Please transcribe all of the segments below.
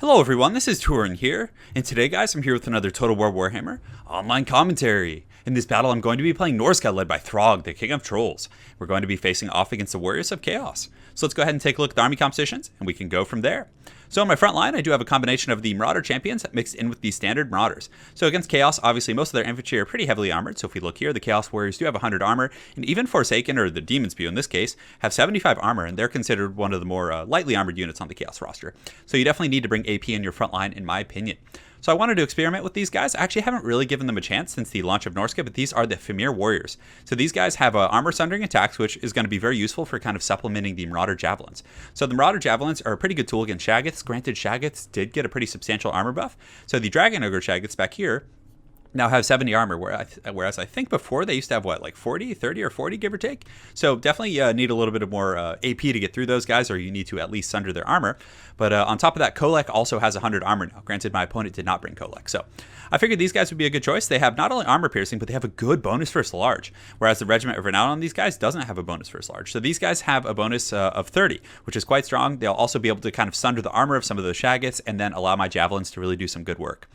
Hello everyone, this is Turin here, and today guys I'm here with another Total War Warhammer online commentary. In this battle I'm going to be playing Norsca led by Throg, the King of Trolls. We're going to be facing off against the Warriors of Chaos. So let's go ahead and take a look at the army compositions, and we can go from there. So on my front line, I do have a combination of the Marauder champions mixed in with the standard Marauders. So against Chaos, obviously most of their infantry are pretty heavily armored. So if we look here, the Chaos Warriors do have 100 armor, and even Forsaken, or the Demon Spew in this case, have 75 armor, and they're considered one of the more lightly armored units on the Chaos roster. So you definitely need to bring AP in your front line, in my opinion. So I wanted to experiment with these guys. I actually haven't really given them a chance since the launch of Norsca, but these are the FIMIR Warriors. So these guys have armor sundering attacks, which is going to be very useful for kind of supplementing the Marauder Javelins. So the Marauder Javelins are a pretty good tool against SHAGGOTHS. Granted, SHAGGOTHS did get a pretty substantial armor buff. So the Dragon Ogre SHAGGOTHS back here now have 70 armor, whereas I think before they used to have, what, like 40, 30, or 40, give or take? So definitely need a little bit of more AP to get through those guys, or you need to at least sunder their armor. But on top of that, Kolek also has 100 armor now. Granted, my opponent did not bring Kolek, so I figured these guys would be a good choice. They have not only armor piercing, but they have a good bonus versus large, whereas the Regiment of Renown on these guys doesn't have a bonus versus large. So these guys have a bonus of 30, which is quite strong. They'll also be able to kind of sunder the armor of some of those SHAGGOTHS and then allow my Javelins to really do some good work.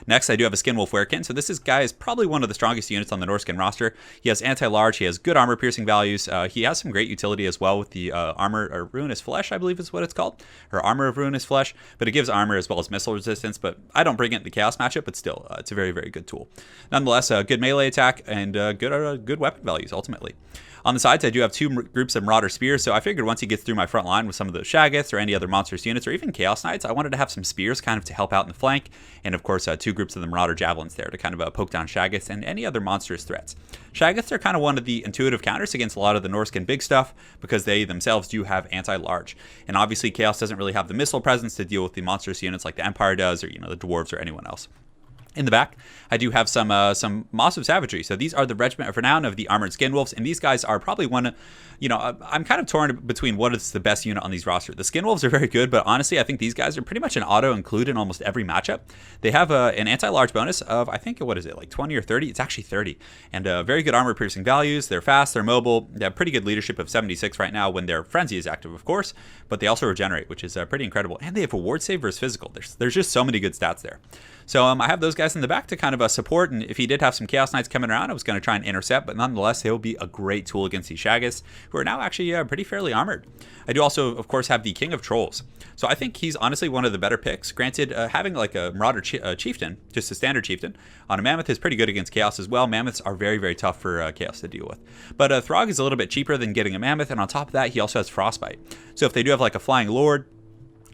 Next, I do have a Skinwolf Werekin. So this guy is probably one of the strongest units on the Norscan roster. He has anti-large, he has good armor piercing values. He has some great utility as well with the armor, or Ruinous Flesh, I believe is what it's called. Or Armor of Ruinous Flesh. But it gives armor as well as missile resistance. But I don't bring it in the Chaos matchup, but still, it's a very, very good tool. Nonetheless, a good melee attack and good weapon values, ultimately. On the sides, I do have two groups of Marauder Spears, so I figured once he gets through my front line with some of the SHAGGOTHS or any other monstrous units, or even Chaos Knights, I wanted to have some Spears kind of to help out in the flank, and of course, two groups of the Marauder Javelins there to kind of poke down SHAGGOTHS and any other monstrous threats. SHAGGOTHS are kind of one of the intuitive counters against a lot of the Norscan big stuff, because they themselves do have anti-large. And obviously, Chaos doesn't really have the missile presence to deal with the monstrous units like the Empire does, or, the Dwarves or anyone else. In the back, I do have some Moss of Savagery. So these are the Regiment of Renown of the Armored Skinwolves, and these guys are probably one, I'm kind of torn between what is the best unit on these rosters. The Skinwolves are very good, but honestly, I think these guys are pretty much an auto-include in almost every matchup. They have an anti-large bonus of, I think, what is it, like 20 or 30? It's actually 30. And very good armor-piercing values. They're fast, they're mobile. They have pretty good leadership of 76 right now when their Frenzy is active, of course, but they also regenerate, which is pretty incredible. And they have a ward save versus physical. There's just so many good stats there. So I have those guys in the back to kind of support, and if he did have some Chaos Knights coming around, I was going to try and intercept, but nonetheless, they will be a great tool against these SHAGGOTHS, who are now actually pretty fairly armored. I do also, of course, have the King of Trolls. So I think he's honestly one of the better picks. Granted, having like a Marauder Chieftain, just a standard Chieftain, on a Mammoth is pretty good against Chaos as well. Mammoths are very, very tough for Chaos to deal with. But Throg is a little bit cheaper than getting a Mammoth, and on top of that, he also has Frostbite. So if they do have like a Flying Lord,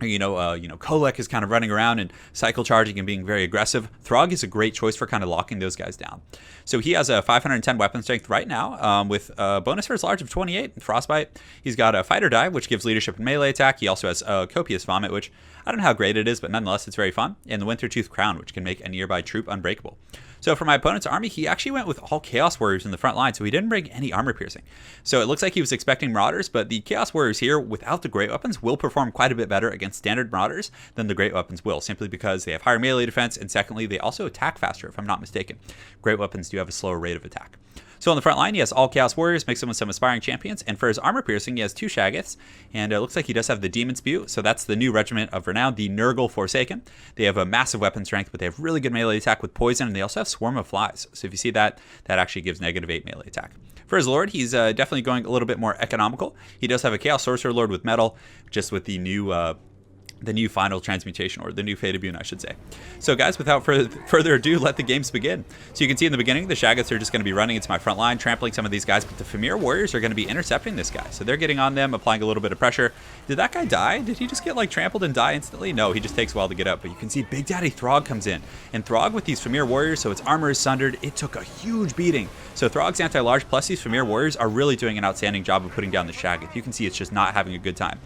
Kolek is kind of running around and cycle charging and being very aggressive. Throg is a great choice for kind of locking those guys down. So he has a 510 weapon strength right now with a bonus for his large of 28, Frostbite. He's got a Fighter Die, which gives leadership and melee attack. He also has Copious Vomit, which I don't know how great it is, but nonetheless, it's very fun. And the Wintertooth Crown, which can make a nearby troop unbreakable. So for my opponent's army, he actually went with all Chaos Warriors in the front line, so he didn't bring any armor piercing. So it looks like he was expecting Marauders, but the Chaos Warriors here, without the Great Weapons, will perform quite a bit better against standard Marauders than the Great Weapons will, simply because they have higher melee defense, and secondly, they also attack faster, if I'm not mistaken. Great Weapons do have a slower rate of attack. So on the front line, he has all Chaos Warriors, mixed in with some Aspiring Champions, and for his armor piercing, he has two SHAGGOTHS, and it looks like he does have the Demon Spew, so that's the new Regiment of Renown, the Nurgle Forsaken. They have a massive weapon strength, but they have really good melee attack with poison, and they also have Swarm of Flies. So if you see that, that actually gives -8 melee attack. For his Lord, he's definitely going a little bit more economical. He does have a Chaos Sorcerer Lord with metal, just with the new final transmutation, or the new Fate of Boon, I should say. So guys, without further ado, let the games begin. So you can see in the beginning, the SHAGGOTHS are just going to be running into my front line, trampling some of these guys, but the FIMIR Warriors are going to be intercepting this guy. So they're getting on them, applying a little bit of pressure. Did that guy die? Did he just get like trampled and die instantly? No, he just takes a while to get up, but you can see Big Daddy Throg comes in. And Throg with these FIMIR Warriors, so its armor is sundered, it took a huge beating. So Throg's anti-large plus these FIMIR Warriors are really doing an outstanding job of putting down the SHAGGOTH. You can see it's just not having a good time.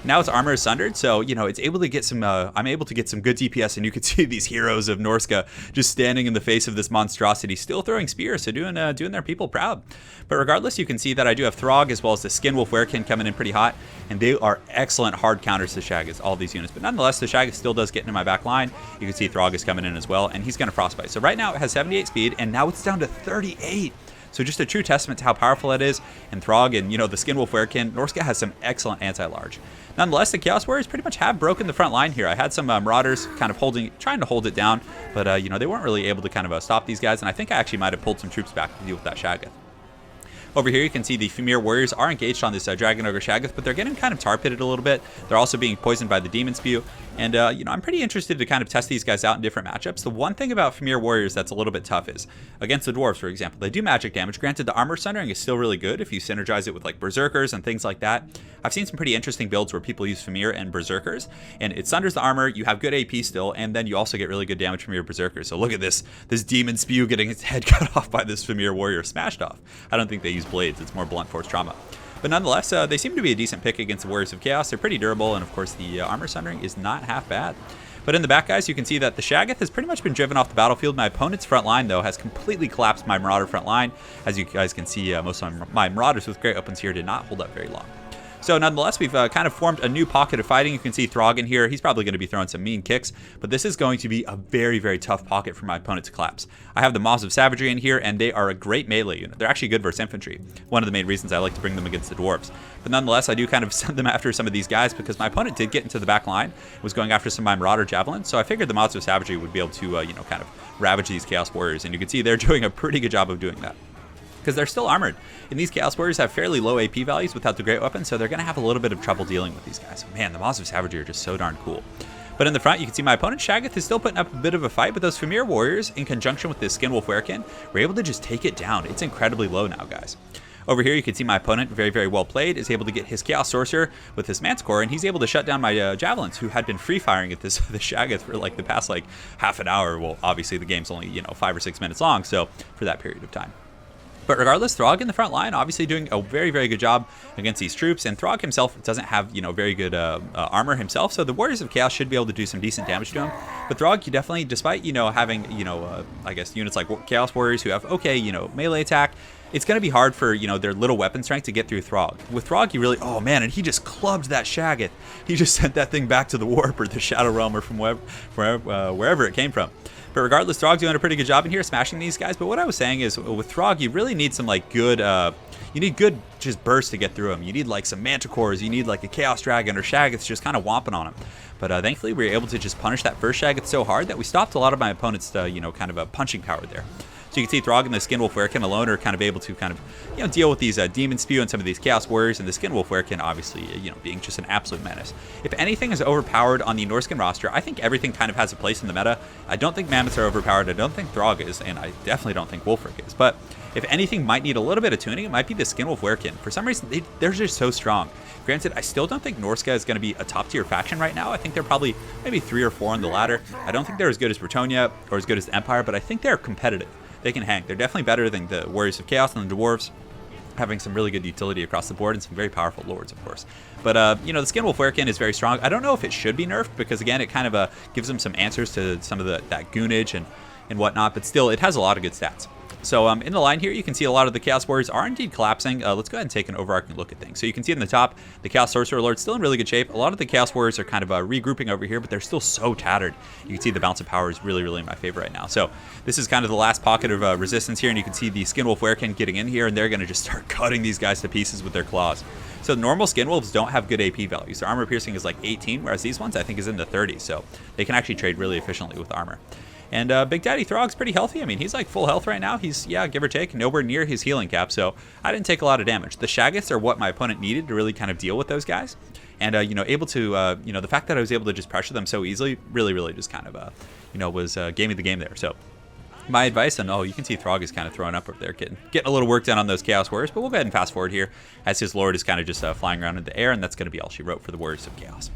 Now its armor is sundered, so it's able to get some. I'm able to get some good DPS, and you can see these heroes of Norsca just standing in the face of this monstrosity, still throwing spears, so doing their people proud. But regardless, you can see that I do have Throg as well as the Skinwolf Werekin coming in pretty hot, and they are excellent hard counters to SHAGGOTHS, all these units. But nonetheless, the SHAGGOTH still does get into my back line. You can see Throg is coming in as well, and he's going to Frostbite. So right now it has 78 speed, and now it's down to 38. So just a true testament to how powerful it is. And Throg and, you know, the Skinwolf Werekin, Norsca has some excellent anti-large. Nonetheless, the Chaos Warriors pretty much have broken the front line here. I had some Marauders kind of trying to hold it down, but, you know, they weren't really able to kind of stop these guys, and I think I actually might have pulled some troops back to deal with that Shaggoth. Over here, you can see the FIMIR warriors are engaged on this Dragon Ogre Shaggoth, but they're getting kind of tar pitted a little bit. They're also being poisoned by the Demon Spew. And, you know, I'm pretty interested to kind of test these guys out in different matchups. The one thing about FIMIR warriors that's a little bit tough is, against the dwarves, for example, they do magic damage. Granted, the armor sundering is still really good if you synergize it with, like, berserkers and things like that. I've seen some pretty interesting builds where people use FIMIR and berserkers, and it sunders the armor, you have good AP still, and then you also get really good damage from your berserkers. So look at this Demon Spew getting its head cut off by this FIMIR warrior, smashed off. I don't think they use blades, it's more blunt force trauma. But nonetheless, they seem to be a decent pick against the Warriors of Chaos. They're pretty durable, and of course the armor sundering is not half bad. But in the back, guys, you can see that the Shaggoth has pretty much been driven off the battlefield. My opponent's front line, though, has completely collapsed my Marauder front line. As you guys can see, most of my Marauders with great weapons here did not hold up very long. So nonetheless, we've kind of formed a new pocket of fighting. You can see Throg in here. He's probably going to be throwing some mean kicks, but this is going to be a very, very tough pocket for my opponent to collapse. I have the Maws of Savagery in here, and they are a great melee unit. They're actually good versus infantry. One of the main reasons I like to bring them against the dwarves. But nonetheless, I do kind of send them after some of these guys because my opponent did get into the back line, was going after some of my Marauder Javelins, so I figured the Maws of Savagery would be able to, you know, kind of ravage these Chaos Warriors, and you can see they're doing a pretty good job of doing that, because they're still armored. And these Chaos Warriors have fairly low AP values without the great weapon, so they're going to have a little bit of trouble dealing with these guys. Man, the Maws of Savagery are just so darn cool. But in the front, you can see my opponent Shaggoth is still putting up a bit of a fight, but those FIMIR warriors, in conjunction with this Skinwolf Werekin, were able to just take it down. It's incredibly low now, guys. Over here, you can see my opponent, very, very well played, is able to get his Chaos Sorcerer with his Manticore, and he's able to shut down my Javelins, who had been free firing at this the Shaggoth for like the past like half an hour. Well, obviously the game's only, you know, 5 or 6 minutes long, so for that period of time. But regardless, Throg in the front line, obviously doing a very, very good job against these troops. And Throg himself doesn't have, you know, very good armor himself. So the Warriors of Chaos should be able to do some decent damage to him. But Throg, you definitely, despite, you know, having, you know, I guess units like Chaos Warriors who have, okay, you know, melee attack, it's going to be hard for, you know, their little weapon strength to get through Throg. With Throg, you really, oh man, and he just clubbed that Shaggoth. He just sent that thing back to the Warp or the Shadow Realm or from wherever it came from. But regardless, Throg's doing a pretty good job in here smashing these guys. But what I was saying is, with Throg, you really need some like good, you need good just bursts to get through them. You need like some Manticores, you need like a Chaos Dragon or Shaggoths just kind of whomping on them. But thankfully, we were able to just punish that first Shaggoth so hard that we stopped a lot of my opponent's, you know, kind of a punching power there. So you can see Throg and the Skinwolf Werekin alone are kind of able to kind of, you know, deal with these Demon Spew and some of these Chaos Warriors, and the Skinwolf Werekin obviously, you know, being just an absolute menace. If anything is overpowered on the Norscan roster, I think everything kind of has a place in the meta. I don't think Mammoths are overpowered, I don't think Throg is, and I definitely don't think Wolfric is. But if anything might need a little bit of tuning, it might be the Skinwolf Werekin. For some reason, they're just so strong. Granted, I still don't think Norsca is going to be a top-tier faction right now. I think they're probably maybe 3 or 4 on the ladder. I don't think they're as good as Bretonnia or as good as the Empire, but I think they're competitive. They can hang. They're definitely better than the Warriors of Chaos and the Dwarves, having some really good utility across the board and some very powerful lords, of course. But, you know, the Skinwolf Werekin is very strong. I don't know if it should be nerfed because, again, it kind of gives them some answers to some of that goonage and whatnot, but still, it has a lot of good stats. So in the line here, you can see a lot of the Chaos Warriors are indeed collapsing. Let's go ahead and take an overarching look at things. So you can see in the top, the Chaos Sorcerer Lord's still in really good shape. A lot of the Chaos Warriors are kind of regrouping over here, but they're still so tattered. You can see the balance of power is really, really in my favor right now. So this is kind of the last pocket of resistance here, and you can see the Skinwolf Werekin getting in here, and they're going to just start cutting these guys to pieces with their claws. So normal Skinwolves don't have good AP values. Their armor piercing is like 18, whereas these ones I think is in the 30s. So they can actually trade really efficiently with armor. And Big Daddy Throg's pretty healthy. I mean, he's like full health right now. He's, yeah, give or take, nowhere near his healing cap, so I didn't take a lot of damage. The Shaggoths are what my opponent needed to really kind of deal with those guys. And, you know, able to, you know, the fact that I was able to just pressure them so easily really, really just kind of, you know, was gave me the game there. So my advice, and oh, you can see Throg is kind of throwing up over there, getting a little work done on those Chaos Warriors, but we'll go ahead and fast forward here as his Lord is kind of just flying around in the air, and that's going to be all she wrote for the Warriors of Chaos.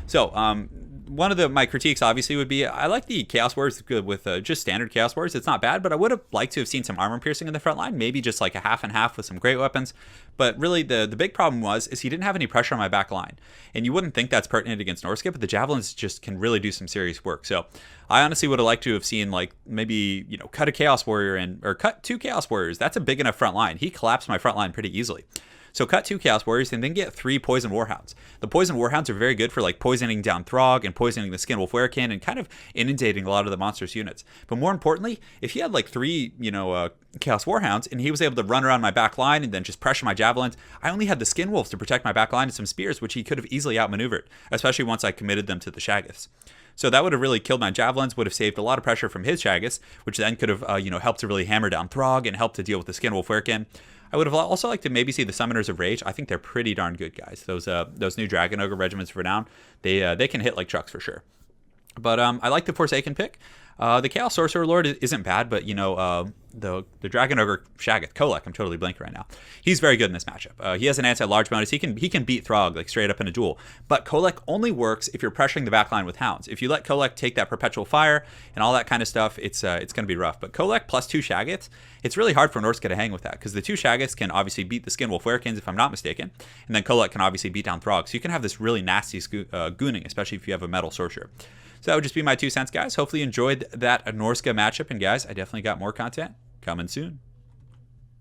So, one of my critiques obviously would be I like the Chaos Warriors with just standard Chaos Warriors. It's not bad, but I would have liked to have seen some armor piercing in the front line, maybe just like a half and half with some great weapons. But really the big problem is he didn't have any pressure on my back line. And you wouldn't think that's pertinent against Norsca, but the Javelins just can really do some serious work. So I honestly would have liked to have seen like maybe, you know, cut a Chaos Warrior or cut 2 Chaos Warriors. That's a big enough front line. He collapsed my front line pretty easily. So cut 2 Chaos Warriors and then get 3 Poison Warhounds. The Poison Warhounds are very good for like poisoning down Throg and poisoning the Skinwolf Werekin and kind of inundating a lot of the monster's units. But more importantly, if he had like 3, Chaos Warhounds and he was able to run around my back line and then just pressure my Javelins, I only had the Skinwolves to protect my back line and some Spears, which he could have easily outmaneuvered, especially once I committed them to the Shaggoths. So that would have really killed my Javelins, would have saved a lot of pressure from his Shaggoths, which then could have, helped to really hammer down Throg and helped to deal with the Skinwolf Werekin. I would have also liked to maybe see the Summoners of Rage. I think they're pretty darn good, guys. Those new Dragon Ogre regiments for Renown, they can hit like trucks for sure. But I like the Forsaken pick. The Chaos Sorcerer Lord isn't bad, but the Dragon Ogre Shaggoth Kolek, I'm totally blanking right now. He's very good in this matchup. He has an anti-large bonus. He can beat Throg like straight up in a duel. But Kolek only works if you're pressuring the backline with Hounds. If you let Kolek take that Perpetual Fire and all that kind of stuff, it's going to be rough. But Kolek plus 2 Shaggoths, it's really hard for Norsca to hang with that because the 2 Shaggoths can obviously beat the Skinwolf Werekins, if I'm not mistaken, and then Kolek can obviously beat down Throg. So you can have this really nasty gooning, especially if you have a Metal Sorcerer. So that would just be my 2 cents, guys. Hopefully you enjoyed that Norsca matchup. And guys, I definitely got more content coming soon.